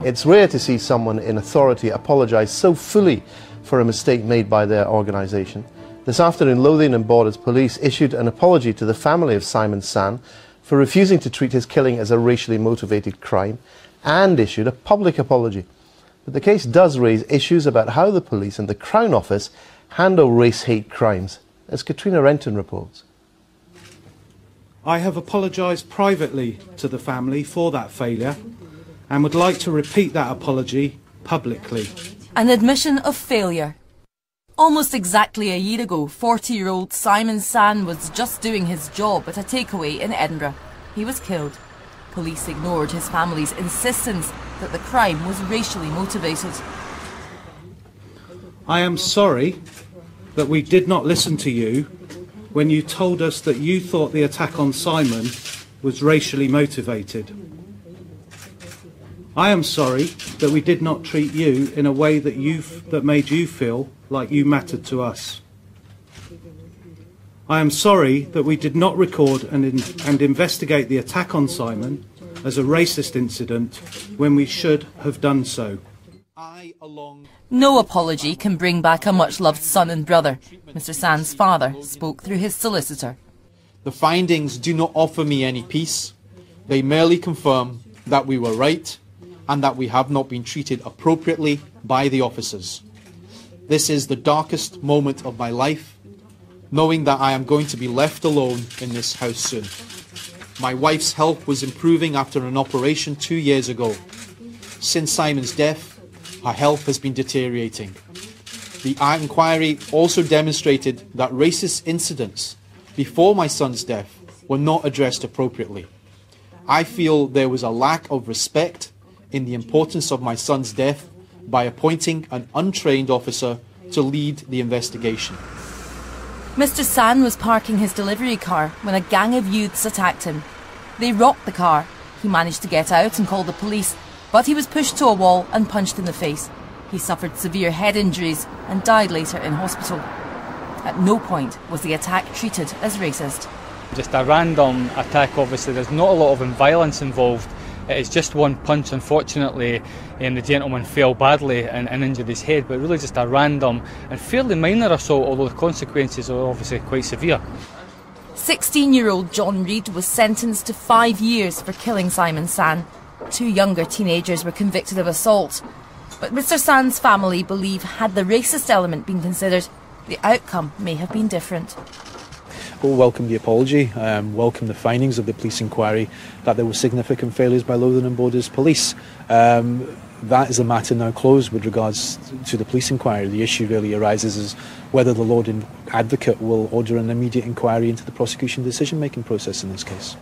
It's rare to see someone in authority apologise so fully for a mistake made by their organisation. This afternoon, Lothian and Borders Police issued an apology to the family of Simon San for refusing to treat his killing as a racially motivated crime, and issued a public apology. But the case does raise issues about how the police and the Crown Office handle race-hate crimes, as Katrina Renton reports. I have apologised privately to the family for that failure and would like to repeat that apology publicly. An admission of failure. Almost exactly a year ago, 40-year-old Simon San was just doing his job at a takeaway in Edinburgh. He was killed. Police ignored his family's insistence that the crime was racially motivated. I am sorry that we did not listen to you when you told us that you thought the attack on Simon was racially motivated. I am sorry that we did not treat you in a way that made you feel like you mattered to us. I am sorry that we did not record and investigate the attack on Simon as a racist incident when we should have done so. No apology can bring back a much-loved son and brother. Mr. San's father spoke through his solicitor. The findings do not offer me any peace. They merely confirm that we were right and that we have not been treated appropriately by the officers. This is the darkest moment of my life, knowing that I am going to be left alone in this house soon. My wife's health was improving after an operation 2 years ago. Since Simon's death, her health has been deteriorating. The inquiry also demonstrated that racist incidents before my son's death were not addressed appropriately. I feel there was a lack of respect in the importance of my son's death by appointing an untrained officer to lead the investigation. Mr. San was parking his delivery car when a gang of youths attacked him. They rocked the car. He managed to get out and call the police, but he was pushed to a wall and punched in the face. He suffered severe head injuries and died later in hospital. At no point was the attack treated as racist. Just a random attack, obviously. There's not a lot of violence involved. It's just one punch, unfortunately, and the gentleman fell badly and injured his head, but really just a random and fairly minor assault, although the consequences are obviously quite severe. 16-year-old John Reid was sentenced to 5 years for killing Simon San. 2 younger teenagers were convicted of assault. But Mr. San's family believe had the racist element been considered, the outcome may have been different. We'll welcome the apology, welcome the findings of the police inquiry that there were significant failures by Lothian and Borders Police. That is a matter now closed with regards to the police inquiry. The issue really arises as whether the Lord Advocate will order an immediate inquiry into the prosecution decision-making process in this case.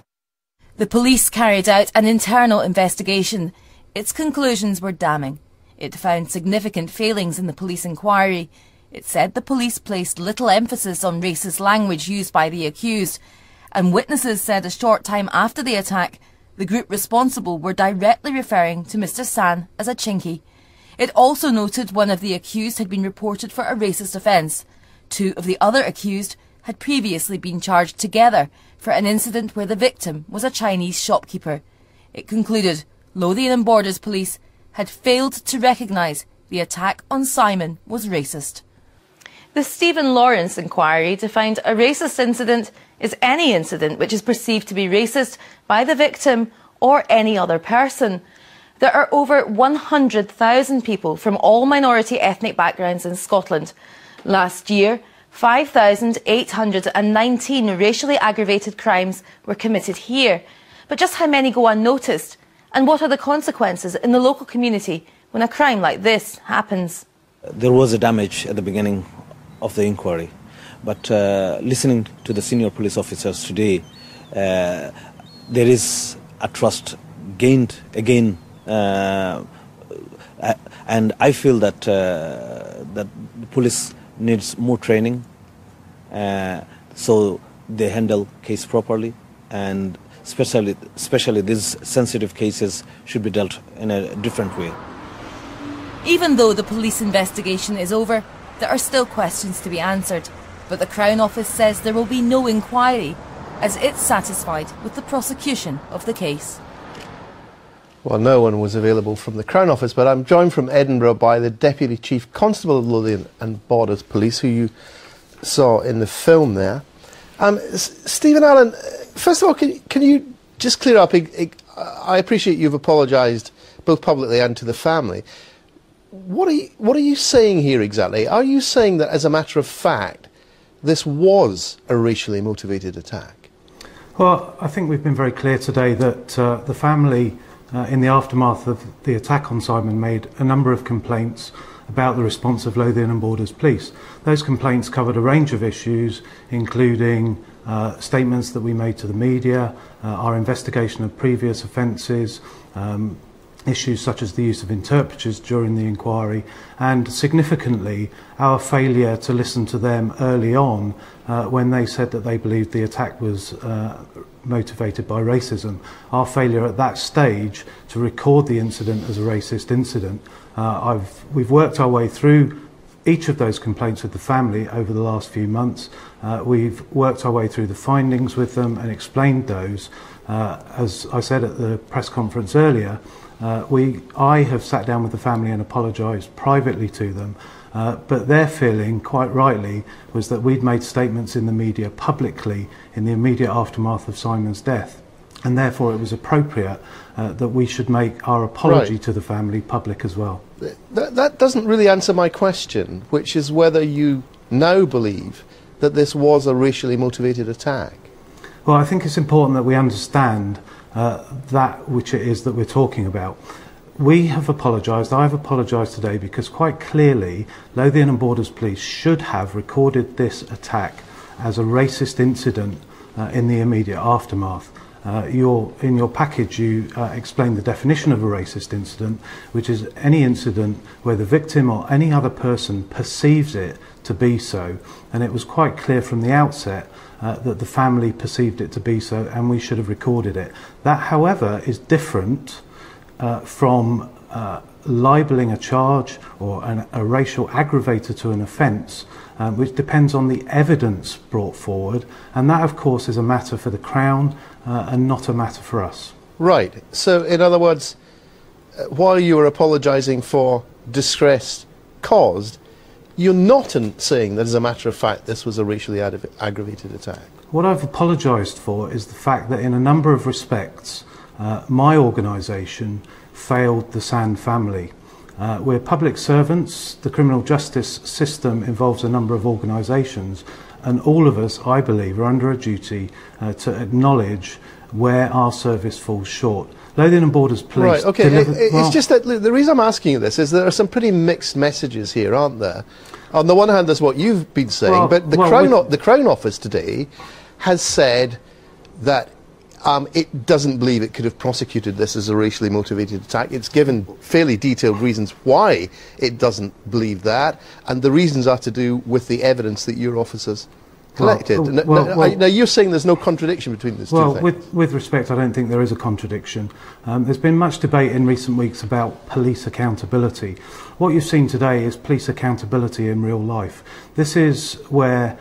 The police carried out an internal investigation. Its conclusions were damning. It found significant failings in the police inquiry. It said the police placed little emphasis on racist language used by the accused, and witnesses said a short time after the attack, the group responsible were directly referring to Mr. San as a chinky. It also noted one of the accused had been reported for a racist offence. 2 of the other accused had previously been charged together for an incident where the victim was a Chinese shopkeeper. It concluded Lothian and Borders Police had failed to recognise the attack on Simon was racist. The Stephen Lawrence inquiry defined a racist incident is any incident which is perceived to be racist by the victim or any other person. There are over 100,000 people from all minority ethnic backgrounds in Scotland. Last year, 5,819 racially aggravated crimes were committed here. But just how many go unnoticed? And what are the consequences in the local community when a crime like this happens? There was a damage at the beginning of the inquiry, but listening to the senior police officers today, there is a trust gained again, and I feel that that the police needs more training, so they handle case properly, and especially these sensitive cases should be dealt in a different way. Even though the police investigation is over, there are still questions to be answered, but the Crown Office says there will be no inquiry, as it's satisfied with the prosecution of the case. Well, no one was available from the Crown Office, but I'm joined from Edinburgh by the Deputy Chief Constable of Lothian and Borders Police, who you saw in the film there. Stephen Allen, first of all, can you just clear up? I appreciate you've apologised both publicly and to the family. What are you saying here exactly? Are you saying that, as a matter of fact, this was a racially motivated attack? Well, I think we've been very clear today that the family, in the aftermath of the attack on Simon, made a number of complaints about the response of Lothian and Borders Police. Those complaints covered a range of issues, including statements that we made to the media, our investigation of previous offences, issues such as the use of interpreters during the inquiry, and significantly our failure to listen to them early on when they said that they believed the attack was motivated by racism. Our failure at that stage to record the incident as a racist incident. We've worked our way through each of those complaints with the family over the last few months. We've worked our way through the findings with them and explained those. As I said at the press conference earlier, I have sat down with the family and apologised privately to them, but their feeling, quite rightly, was that we'd made statements in the media publicly in the immediate aftermath of Simon's death, and therefore it was appropriate that we should make our apology to the family public as well. That doesn't really answer my question, which is whether you now believe that this was a racially motivated attack. Well, I think it's important that we understand that which it is that we're talking about. We have apologised, I've apologised today, because quite clearly Lothian and Borders Police should have recorded this attack as a racist incident in the immediate aftermath. In your package you explained the definition of a racist incident, which is any incident where the victim or any other person perceives it to be so, and it was quite clear from the outset that the family perceived it to be so, and we should have recorded it. That, however, is different from libelling a charge or a racial aggravator to an offence, which depends on the evidence brought forward, and that, of course, is a matter for the Crown and not a matter for us. Right. So, in other words, while you were apologising for distress caused, you're not saying that, as a matter of fact, this was a racially aggravated attack. What I've apologised for is the fact that in a number of respects my organisation failed the Sand family. We're public servants. The criminal justice system involves a number of organisations, and all of us, I believe, are under a duty to acknowledge where our service falls short. Lothian and Borders Police... Right, okay, it's just that the reason I'm asking you this is there are some pretty mixed messages here, aren't there? On the one hand, that's what you've been saying, but the Crown Office today has said that it doesn't believe it could have prosecuted this as a racially motivated attack. It's given fairly detailed reasons why it doesn't believe that, and the reasons are to do with the evidence that your officers collected. Now, you're saying there's no contradiction between these two things. Well, with respect, I don't think there is a contradiction. There's been much debate in recent weeks about police accountability. What you've seen today is police accountability in real life. This is where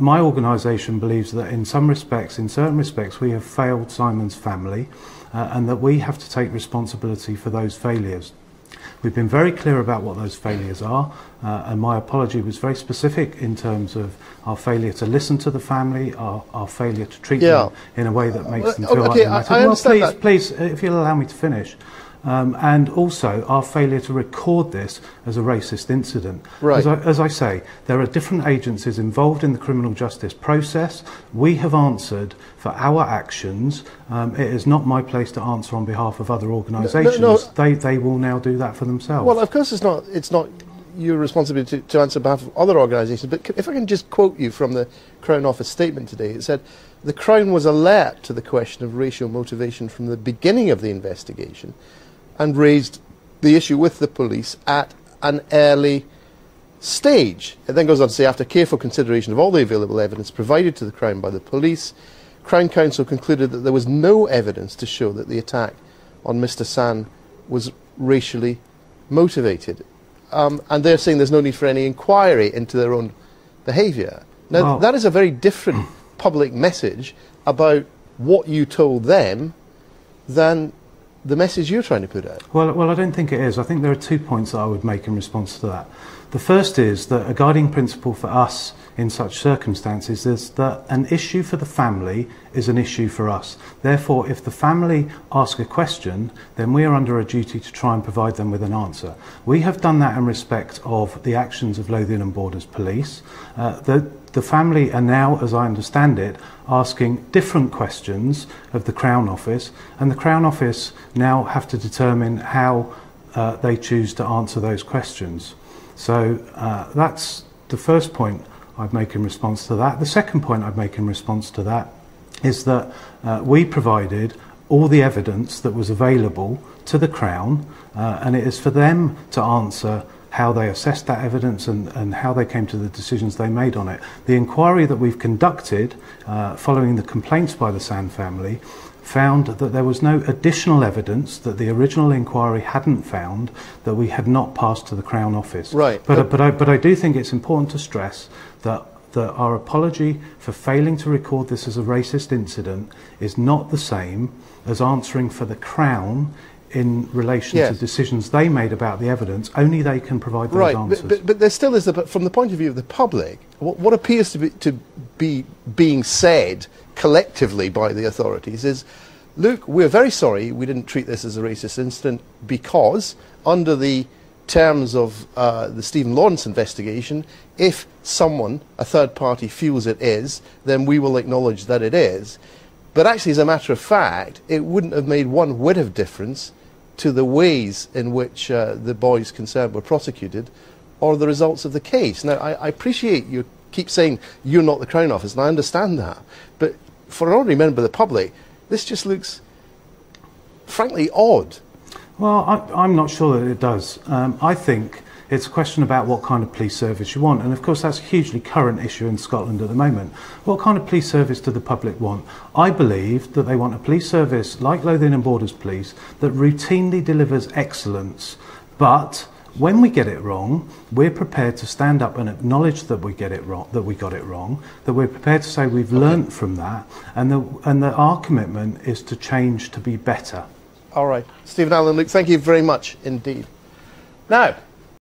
my organisation believes that in some respects, in certain respects, we have failed Simon's family and that we have to take responsibility for those failures. We've been very clear about what those failures are, and my apology was very specific in terms of our failure to listen to the family, our failure to treat them in a way that makes them feel like they matter. I understand that. Please, if you'll allow me to finish. And also our failure to record this as a racist incident. Right. As I say, there are different agencies involved in the criminal justice process. We have answered for our actions. It is not my place to answer on behalf of other organisations. They will now do that for themselves. Well, of course it's not your responsibility to answer on behalf of other organisations, but if I can just quote you from the Crown Office statement today, it said, "The Crown was alert to the question of racial motivation from the beginning of the investigation and raised the issue with the police at an early stage." It then goes on to say, "After careful consideration of all the available evidence provided to the Crown by the police, Crown Counsel concluded that there was no evidence to show that the attack on Mr. San was racially motivated." And they're saying there's no need for any inquiry into their own behaviour. Now, that is a very different public message about what you told them than the message you're trying to put out? Well, I don't think it is. I think there are 2 points that I would make in response to that. The first is that a guiding principle for us in such circumstances is that an issue for the family is an issue for us. Therefore, if the family ask a question, then we are under a duty to try and provide them with an answer. We have done that in respect of the actions of Lothian and Borders Police. The family are now, as I understand it, asking different questions of the Crown Office, and the Crown Office now have to determine how they choose to answer those questions. So that's the first point I'd make in response to that. The second point I'd make in response to that is that we provided all the evidence that was available to the Crown, and it is for them to answer how they assessed that evidence and how they came to the decisions they made on it. The inquiry that we've conducted following the complaints by the Sand family found that there was no additional evidence that the original inquiry hadn't found that we had not passed to the Crown Office. Right. But I do think it's important to stress that our apology for failing to record this as a racist incident is not the same as answering for the Crown in relation to decisions they made about the evidence. Only they can provide those answers. But there still is, from the point of view of the public, what appears to be being said collectively by the authorities is, look, we're very sorry we didn't treat this as a racist incident because, under the terms of the Stephen Lawrence investigation, if someone, a third party, feels it is, then we will acknowledge that it is. But actually, as a matter of fact, it wouldn't have made one whit of difference to the ways in which the boys concerned were prosecuted or the results of the case. Now, I appreciate you keep saying you're not the Crown Office, and I understand that, but for an ordinary member of the public, this just looks, frankly, odd. Well, I'm not sure that it does. I think it's a question about what kind of police service you want, and of course that's a hugely current issue in Scotland at the moment. What kind of police service do the public want? I believe that they want a police service like Lothian and Borders Police that routinely delivers excellence, but when we get it wrong, we're prepared to stand up and acknowledge that we get it wrong, that we got it wrong, that we're prepared to say we've learnt from that, and that our commitment is to change to be better. All right. Stephen Allen, Luke, thank you very much indeed. Now,